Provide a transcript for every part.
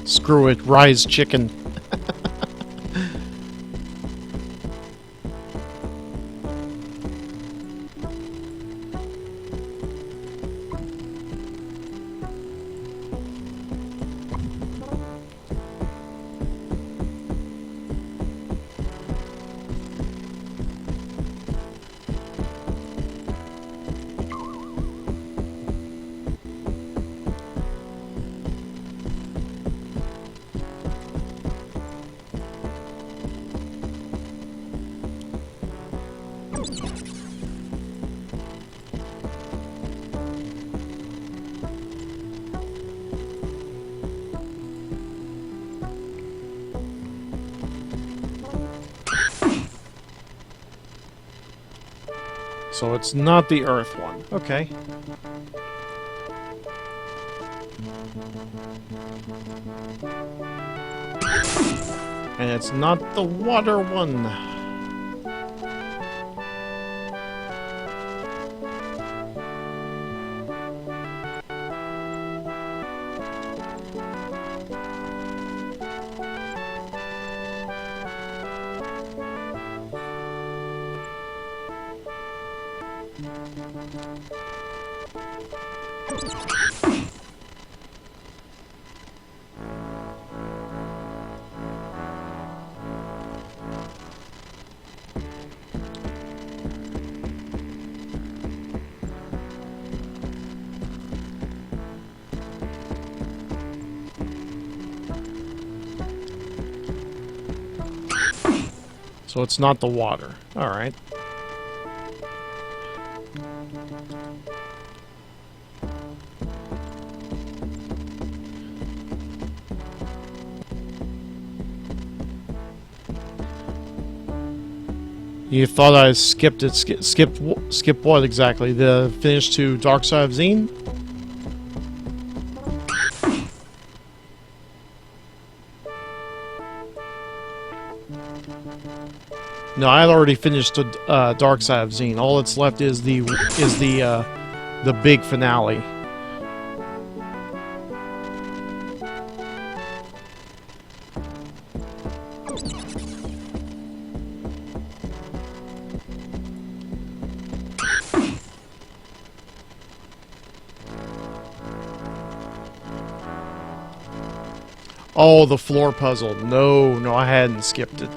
Screw it, rise chicken. So it's not the Earth one. Okay. And it's not the water one. So it's not the water. Alright. You thought I skipped it? Skip what exactly? The finish to Darkside of Xeen? No, I had already finished the Darkside of Xeen. All that's left is the big finale. Oh, the floor puzzle. No, I hadn't skipped it.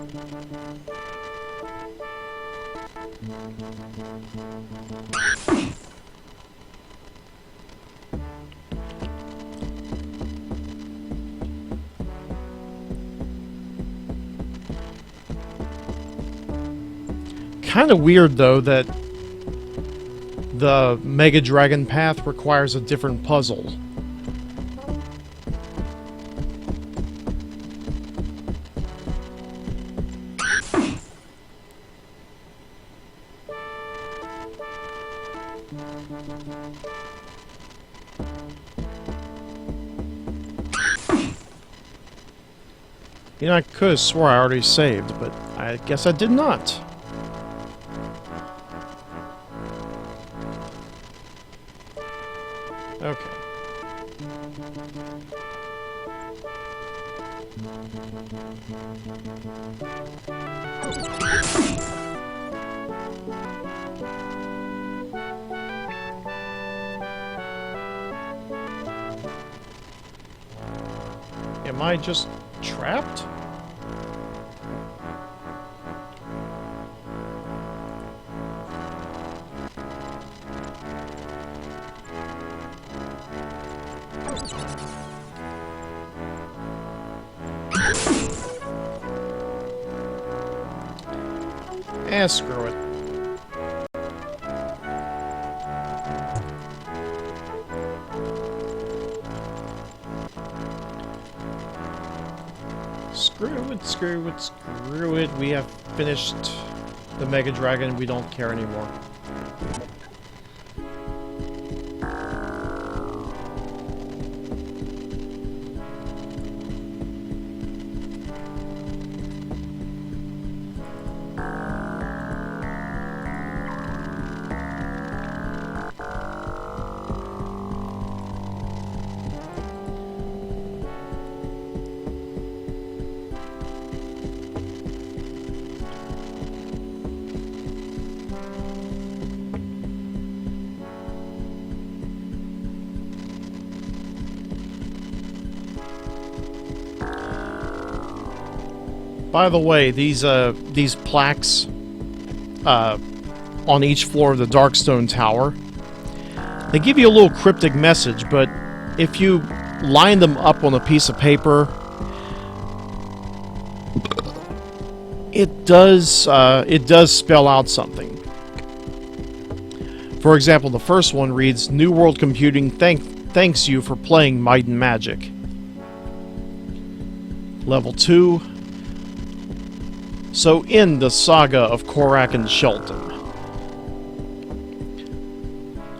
Kind of weird, though, that the Mega Dragon path requires a different puzzle. You know, I could have swore I already saved, but I guess I did not. Okay. Am I just trapped? Screw it. Screw it. We have finished the Mega Dragon. We don't care anymore. By the way, these plaques on each floor of the Darkstone Tower, they give you a little cryptic message, but if you line them up on a piece of paper, it does spell out something. For example, the first one reads, "New World Computing thanks you for playing Might and Magic." Level 2. So end the saga of Korak and Shelton.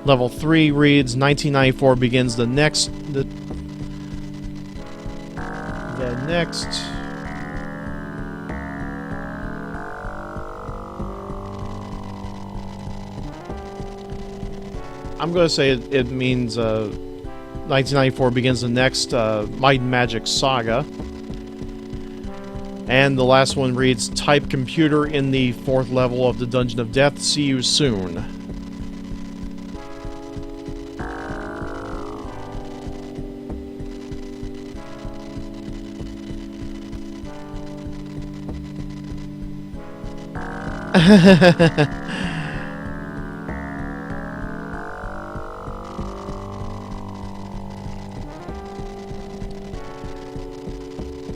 Level 3 reads, 1994 begins the next... The next... I'm going to say it means 1994 begins the next Might and Magic saga. And the last one reads, "Type computer in the 4th level of the Dungeon of Death. See you soon."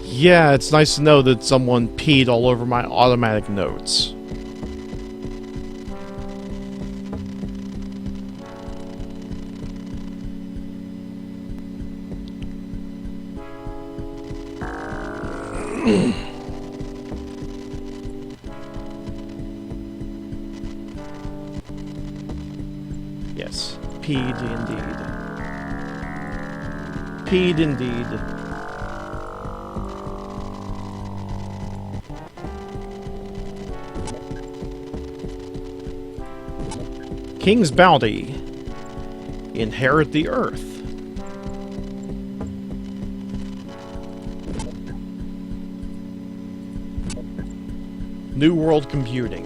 Yeah, it's nice to know that someone peed all over my automatic notes. Yes, peed indeed. Peed indeed. King's Bounty. Inherit the Earth. New World Computing.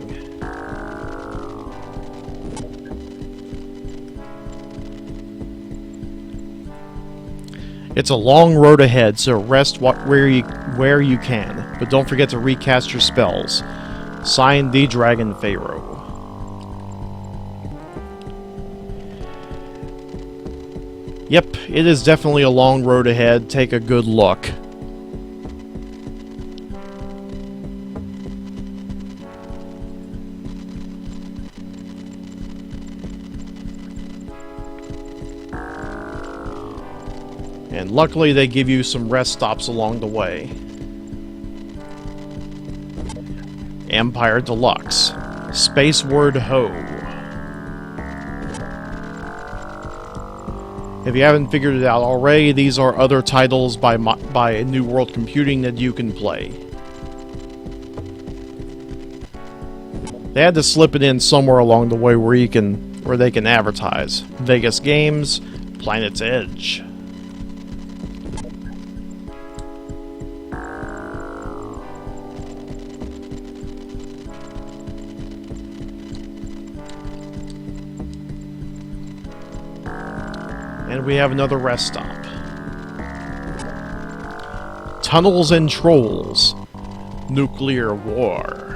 It's a long road ahead, so rest where you can, but don't forget to recast your spells. Signed, the Dragon Pharaoh. Yep, it is definitely a long road ahead. Take a good look. And luckily they give you some rest stops along the way. Empire Deluxe. Space Word Ho. If you haven't figured it out already, these are other titles by New World Computing that you can play. They had to slip it in somewhere along the way where they can advertise. Vegas Games, Planet's Edge. And we have another rest stop. Tunnels and Trolls. Nuclear War.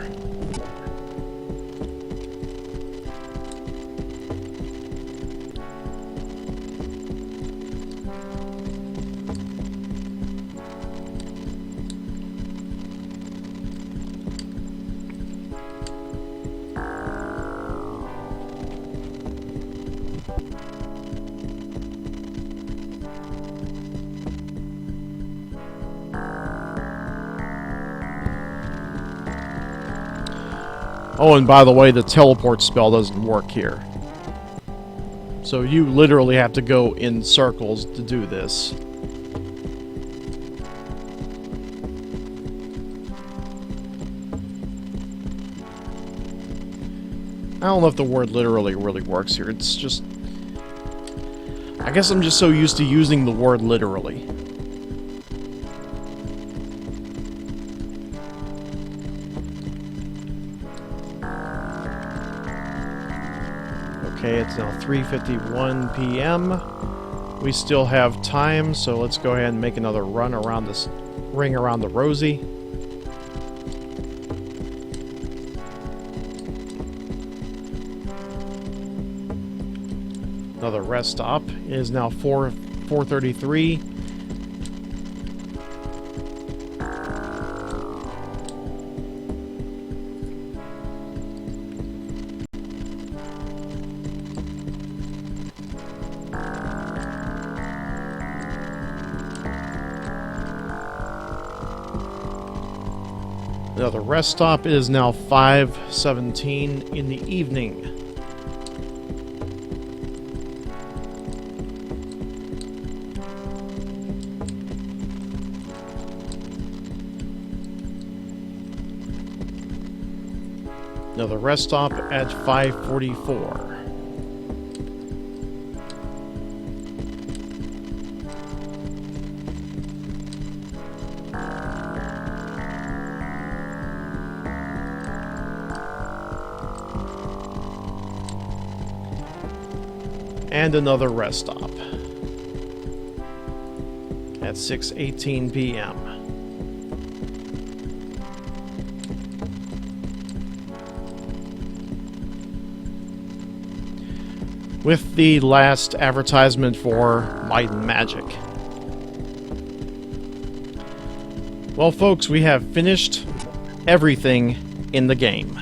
Oh, and by the way, the teleport spell doesn't work here. So you literally have to go in circles to do this. I don't know if the word literally really works here. It's just... I guess I'm just so used to using the word literally. Okay, it's now 3:51 p.m. We still have time, so let's go ahead and make another run around this ring around the Rosie. Another rest stop. It is now 4:33. Another rest stop. It is now 5:17 in the evening. Another rest stop at 5:44. And another rest stop at 6:18 p.m. With the last advertisement for Might and Magic. Well, folks, we have finished everything in the game.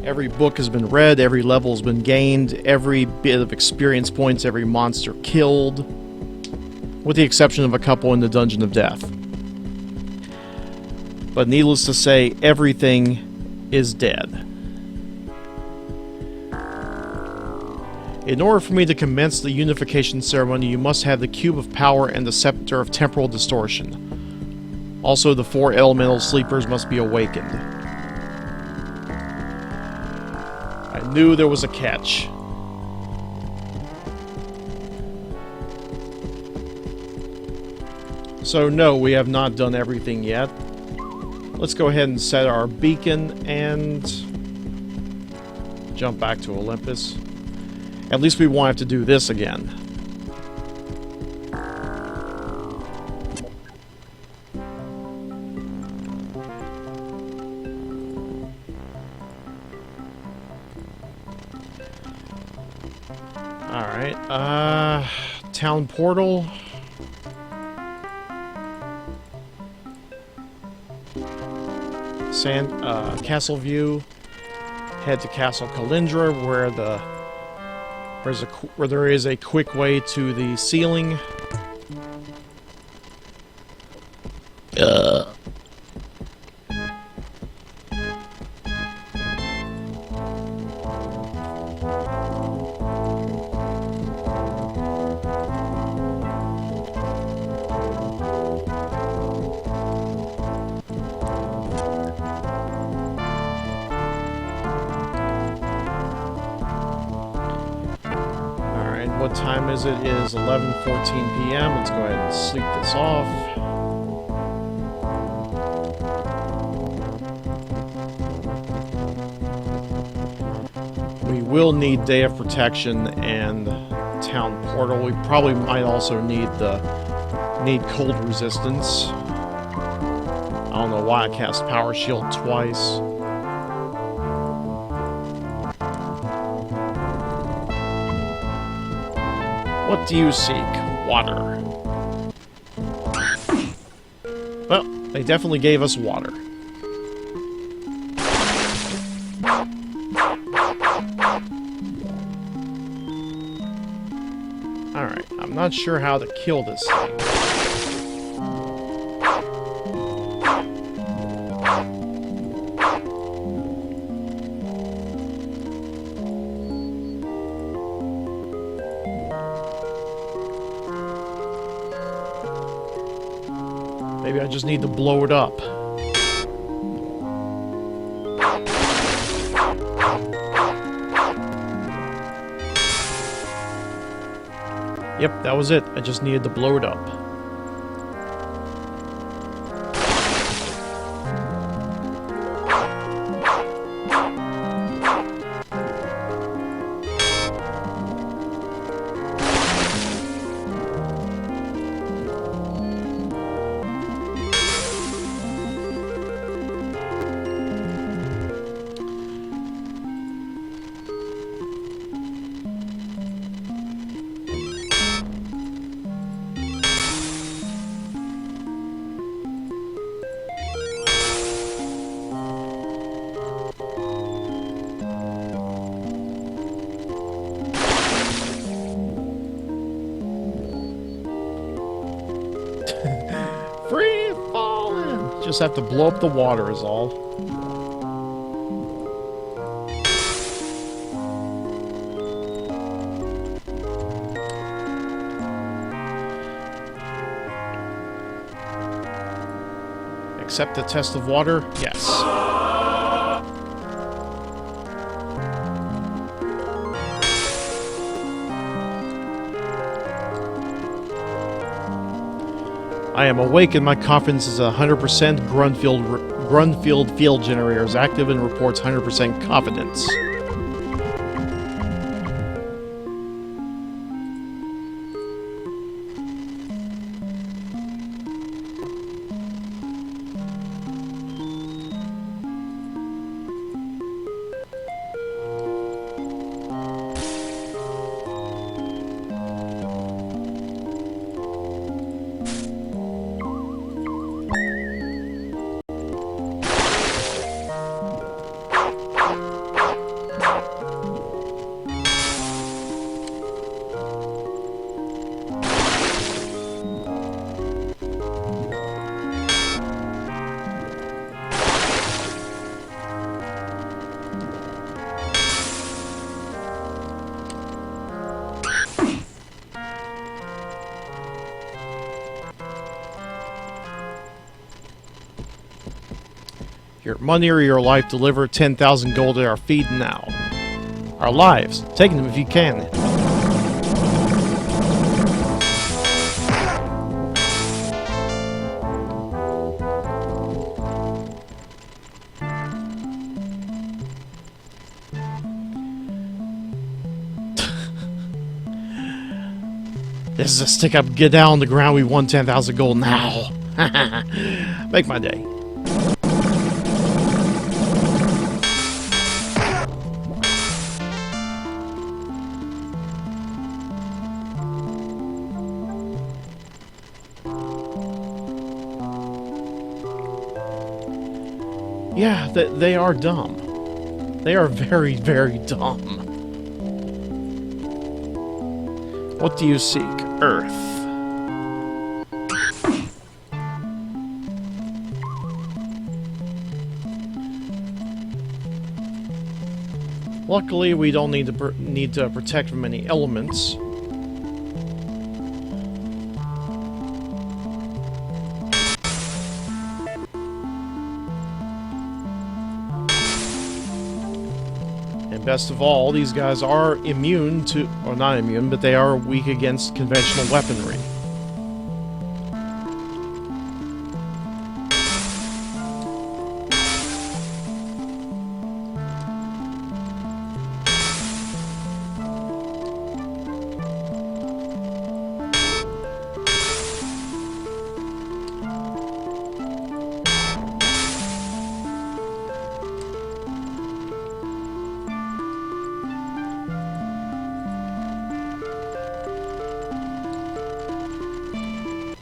Every book has been read, every level has been gained, every bit of experience points, every monster killed, with the exception of a couple in the Dungeon of Death. But needless to say, everything is dead. In order for me to commence the unification ceremony, you must have the Cube of Power and the Scepter of Temporal Distortion. Also, the 4 elemental sleepers must be awakened. I knew there was a catch. So no, we have not done everything yet. Let's go ahead and set our beacon and jump back to Olympus. At least we won't have to do this again. Alright, town portal. Castle View. Head to Castle Kalindra, where there is a quick way to the ceiling. What time is it? It is 11:14 p.m. Let's go ahead and sleep this off. We will need Day of Protection and Town Portal. We probably might also need cold resistance. I don't know why I cast Power Shield twice. What do you seek? Water. Well, they definitely gave us water. Alright, I'm not sure how to kill this thing. Maybe I just need to blow it up. Yep, that was it. I just needed to blow it up. Just have to blow up the water is all. Accept the test of water? Yes. I am awake and my confidence is 100%. Grunfield field generator is active and reports 100% confidence. Your money or your life, deliver 10,000 gold at our feet now. Our lives. Take them if you can. This is a stick up, get down on the ground, we won 10,000 gold now. Make my day. Yeah, they are dumb. They are very, very dumb. What do you seek? Earth. Luckily, we don't need to protect from any elements. Best of all, these guys are immune to, or not immune, but they are weak against conventional weaponry.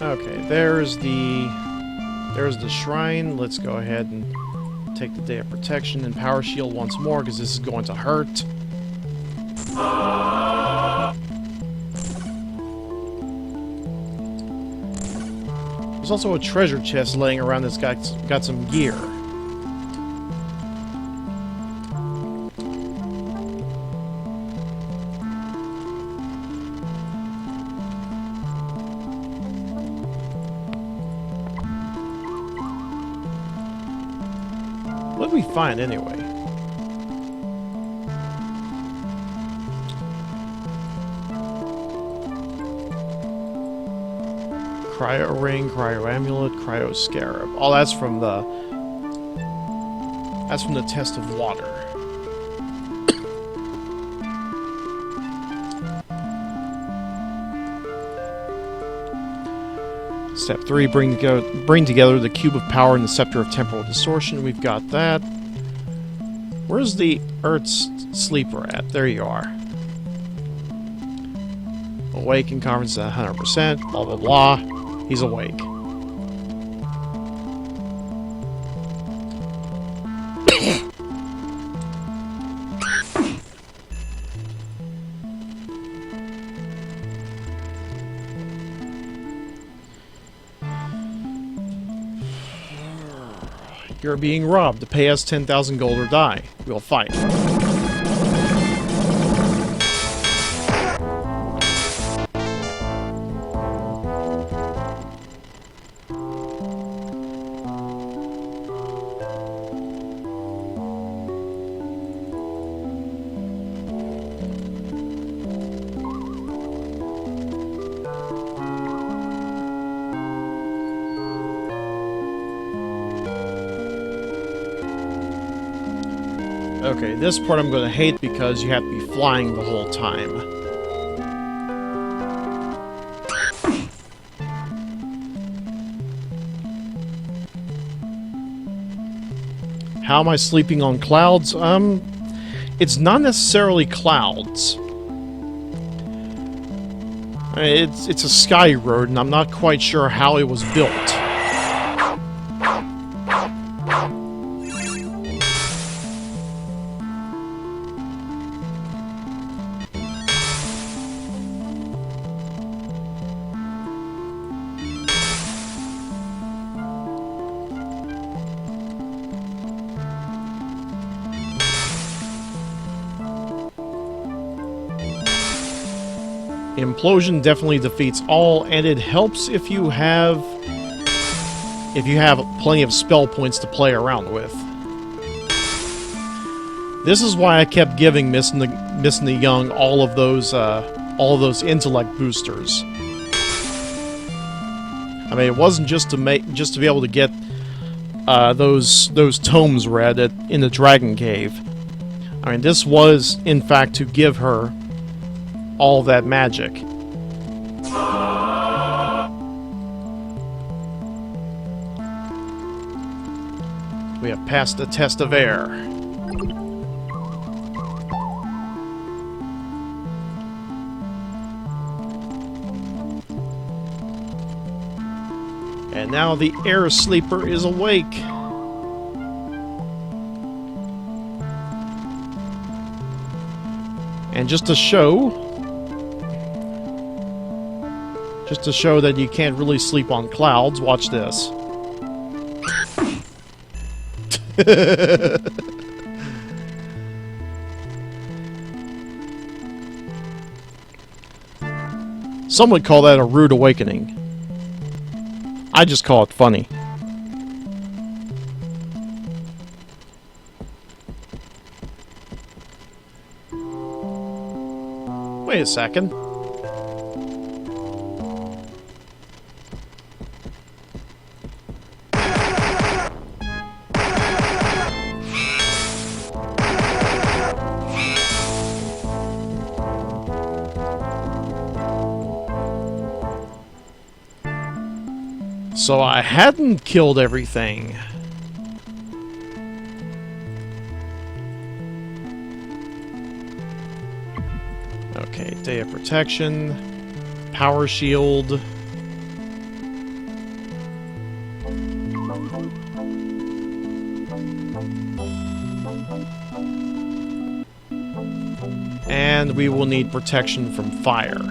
Okay, there's the shrine. Let's go ahead and take the Day of Protection and Power Shield once more, because this is going to hurt. There's also a treasure chest laying around that's got some gear. What did we find, anyway? Cryo ring, cryo amulet, cryo scarab. Oh, that's from the test of water. Step 3, bring together the Cube of Power and the Scepter of Temporal Distortion. We've got that. Where's the Earth's Sleeper at? There you are. Awake and confidence at 100%, blah blah blah. He's awake. You're being robbed. Pay us 10,000 gold or die. We'll fight. Okay, this part I'm going to hate because you have to be flying the whole time. How am I sleeping on clouds? It's not necessarily clouds. It's a sky road, and I'm not quite sure how it was built. Implosion definitely defeats all, and it helps if you have plenty of spell points to play around with. This is why I kept giving Missing the Young all of those intellect boosters. I mean, it wasn't just to be able to get those tomes read in the Dragon Cave. I mean, this was in fact to give her all that magic. We have passed the test of air. And now the air sleeper is awake. And just to show that you can't really sleep on clouds, watch this. Some would call that a rude awakening. I just call it funny. Wait a second. So I hadn't killed everything. Okay, Day of Protection, Power Shield. And we will need protection from fire.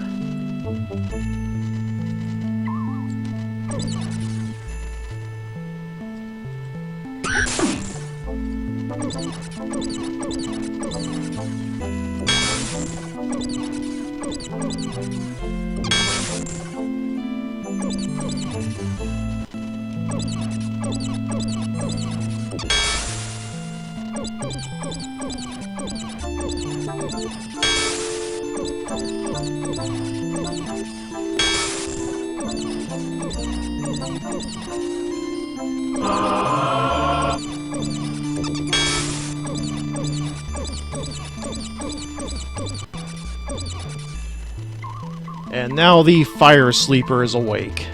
And now the Fire Sleeper is awake.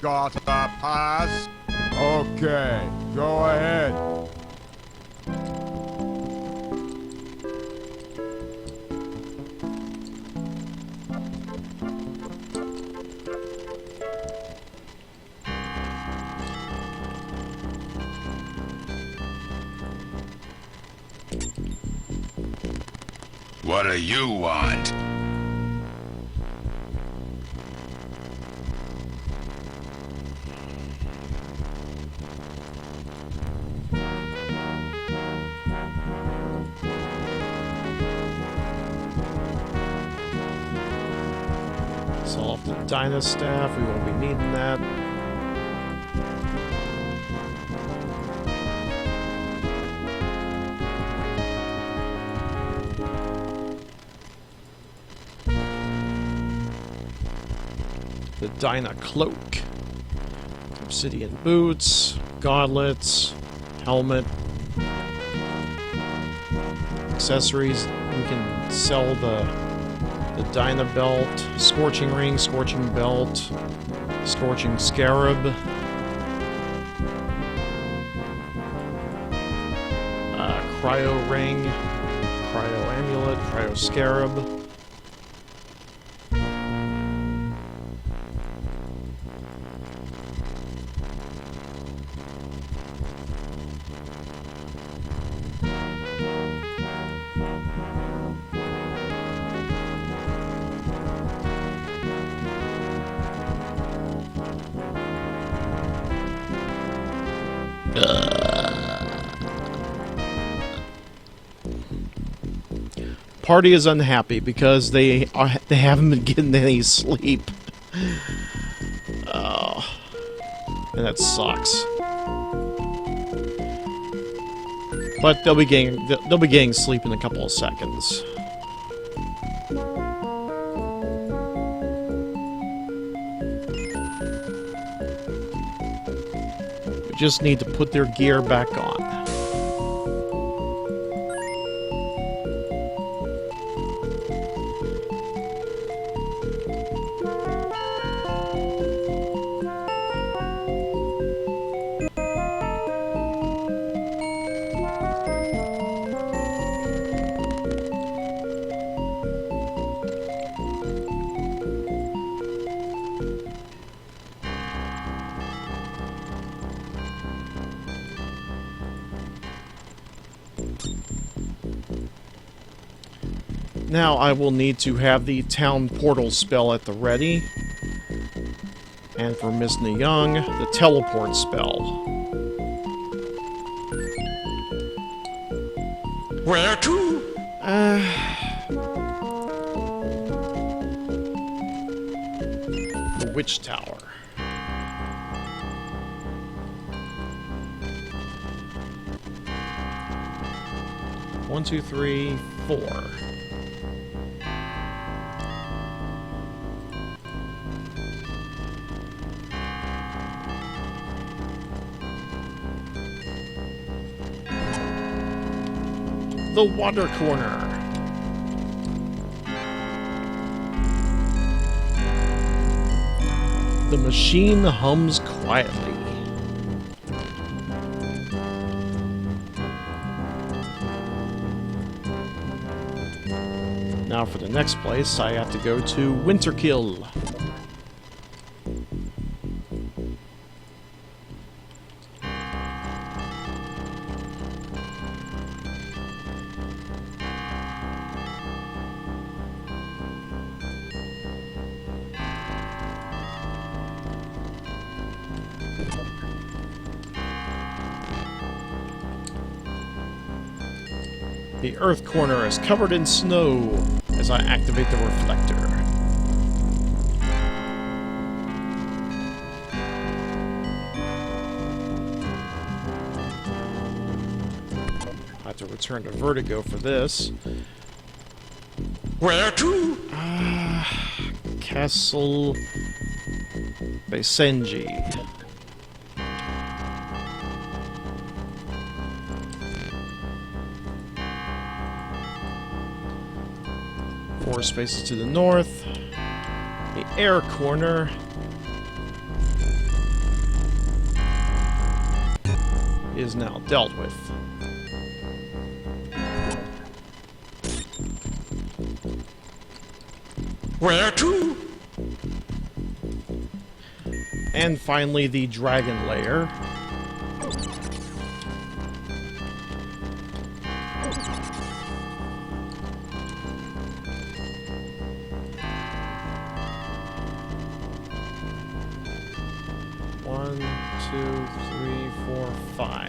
got a pass? Okay, go ahead. What do you want? Sell off the Dyna staff. We won't be needing that. The Dyna cloak. Obsidian boots, gauntlets, helmet, accessories. We can sell the Dyna belt, scorching ring, scorching belt, scorching scarab, cryo ring, cryo amulet, cryo scarab. Party is unhappy because they haven't been getting any sleep. And that sucks. But they'll be getting sleep in a couple of seconds. We just need to put their gear back on. Now I will need to have the town portal spell at the ready. And for Miss Young, the teleport spell. Where to? The Witch Tower. One, two, three, 4. The water corner. The machine hums quietly. Now for the next place, I have to go to Winterkill. The earth corner is covered in snow as I activate the reflector. I have to return to Vertigo for this. Where to? Castle Beisenji. 4 spaces to the north. The air corner. is now dealt with. Where to? And finally, the dragon lair. One, two, three, four, five.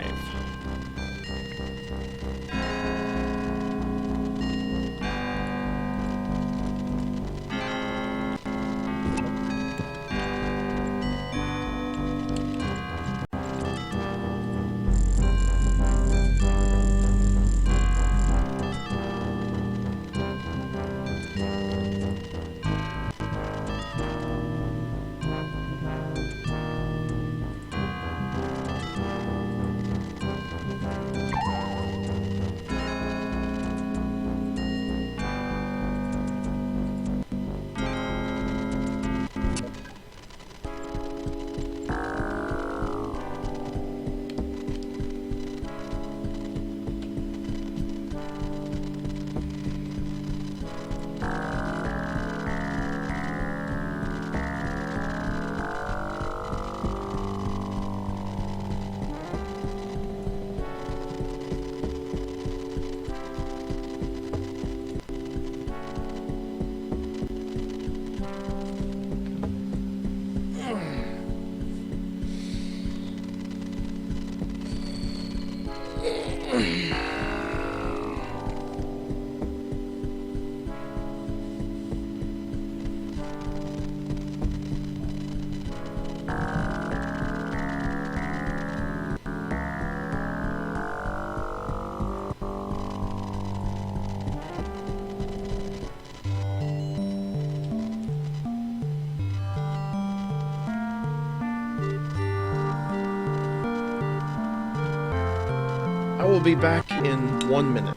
I will be back in 1 minute.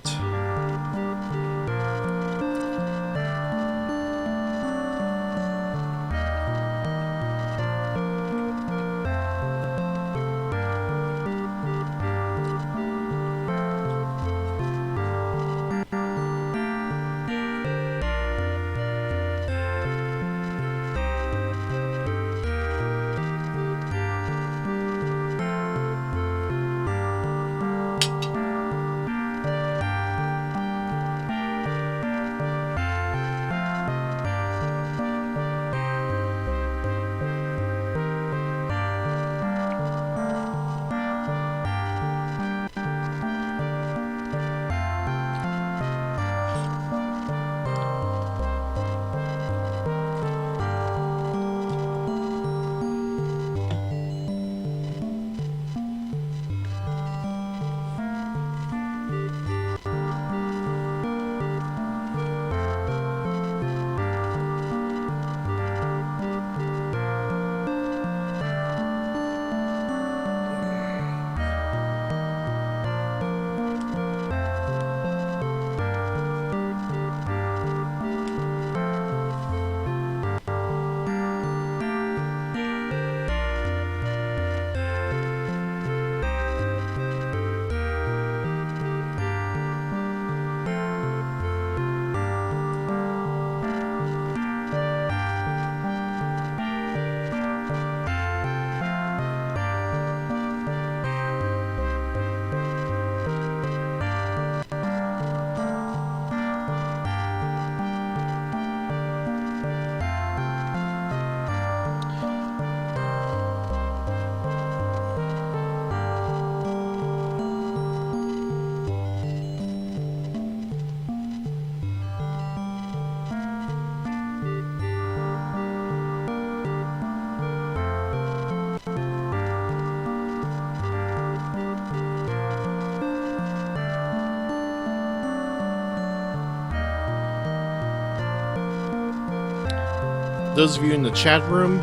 Those of you in the chat room,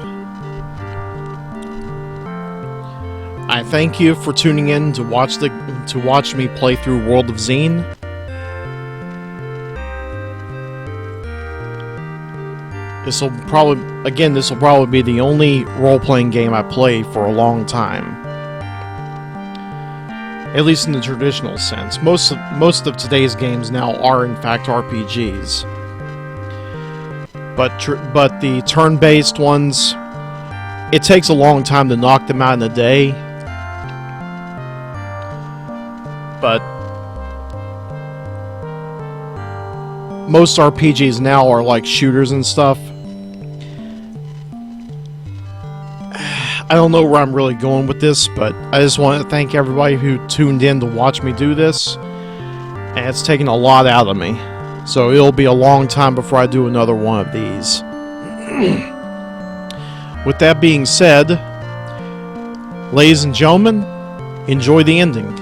I thank you for tuning in to watch me play through World of Xeen. This will probably be the only role-playing game I play for a long time. At least in the traditional sense. Most of today's games now are in fact RPGs. But the turn-based ones, it takes a long time to knock them out in a day. But most RPGs now are like shooters and stuff. I don't know where I'm really going with this, but I just want to thank everybody who tuned in to watch me do this. And it's taken a lot out of me. So it'll be a long time before I do another one of these. With that being said, ladies and gentlemen, enjoy the ending.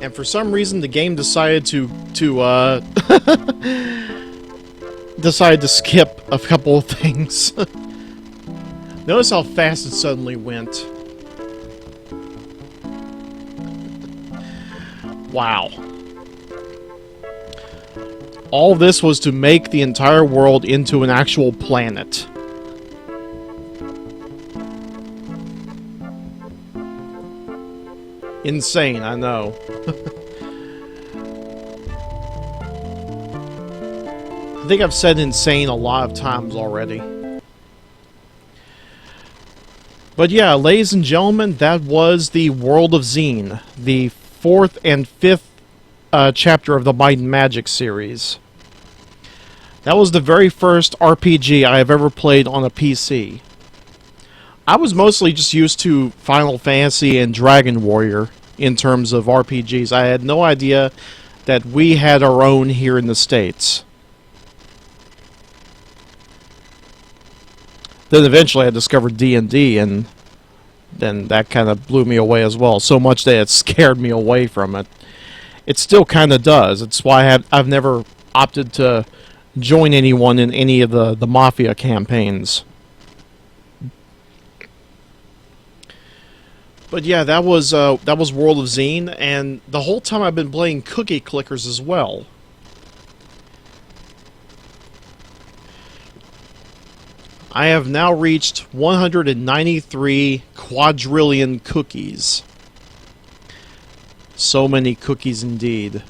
And for some reason, the game decided to decided to skip a couple of things. Notice how fast it suddenly went. Wow. All this was to make the entire world into an actual planet. Insane, I know. I think I've said insane a lot of times already. But yeah, ladies and gentlemen, that was the World of Xeen, the 4th and 5th chapter of the Might and Magic series. That was the very first RPG I have ever played on a PC. I was mostly just used to Final Fantasy and Dragon Warrior in terms of RPGs. I had no idea that we had our own here in the States. Then eventually I discovered D&D, and then that kind of blew me away as well. So much that it scared me away from it. It still kind of does. It's why I've never opted to join anyone in any of the Mafia campaigns. But yeah, that was World of Xeen, and the whole time I've been playing Cookie Clickers as well. I have now reached 193 quadrillion cookies. So many cookies indeed.